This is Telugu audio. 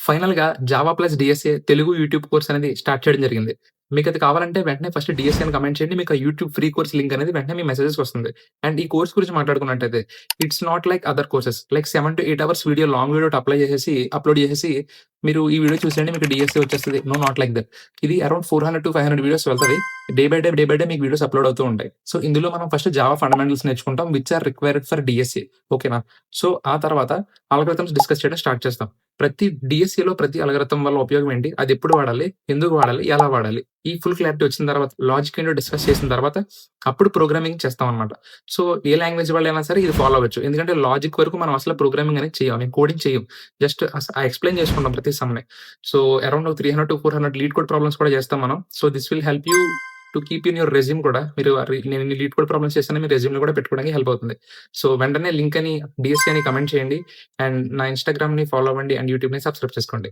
ఫైనల్‌గా Java plus DSA Telugu YouTube course అనేది స్టార్ట్ చేయడం జరిగింది. మీకది కావాలంటే వెంటనే ఫస్ట్ డీఎస్ఏ అని కమెంట్ చేయండి. మీకు ఆ యూట్యూబ్ ఫ్రీ కోర్స్ లింక్ అనేది వెంటనే మీ మెసేజెస్‌కొస్తుంది. అండ్ ఈ కోర్స్ గురించి మాట్లాడుకున్నట్టయితే it's not like other courses. Like 7-8 hours video long video upload చేసేసి మీరు ఈ వీడియో చూసేయండి మీకు డీఎస్ఏ వచ్చేస్తది. No not like that. ఇది అరౌండ్ 400-500 వీడియోస్ వెళ్తది. డే బై డే మీకు వీడియోస్ అప్‌లోడ్ అవుతూ ఉంటాయి. సో, ఇందులో మనం ఫస్ట్ జావా ఫండమెంటల్స్ నేర్చుకుంటాం which are required for DSA. ఓకేనా? సో, ఆ తర్వాత ఆల్గోరిథమ్స్ డిస్కస్ చేయడం స్టార్ట్ చేస్తాం. ప్రతి డీఎస్సీలో ప్రతి అల్గోరిథం వల్ల ఉపయోగం ఏంటి? అదెప్పుడు వాడాలి? ఎందుకు వాడాలి? ఎలా వాడాలి? ఈ ఫుల్ క్లారిటీ వచ్చిన తర్వాత, లాజిక్ ఏంటో డిస్కస్ చేసిన తర్వాత, అప్పుడు ప్రోగ్రామింగ్ చేస్తామనమాట. సో, ఏ లాంగ్వేజ్ వాళ్ళైనా సరే ఇది ఫాలో అవ్వచ్చు. ఎందుకంటే లాజిక్ వరకు మనం అసలు ప్రోగ్రామింగ్ అనేది చెయ్యం. మేము కోడింగ్ చెయ్యం. జస్ట్ ఎక్స్‌ప్లెయిన్ చేసుకుంటాం ప్రతి సమ్‌ని. So, around 300-400 LeetCode problems కూడా చేస్తాం మనం. So, this will help you to keep in your resume కూడా. మీరు నేను ఇన్ని లీడ్ కోడ్ ప్రాబ్లమ్స్ చేశానని మీ రెజ్యూమ్‌లో కూడా పెట్టుకోవడానికి హెల్ప్ అవుతుంది. సో, వెంటనే లింక్ అని డీఎస్సీ అని కమెంట్ చేయండి. అండ్ నా ఇన్‌స్టాగ్రామ్‌ని ఫాలో అవ్వండి అండ్ యూట్యూబ్‌ని సబ్స్క్రైబ్ చేసుకోండి.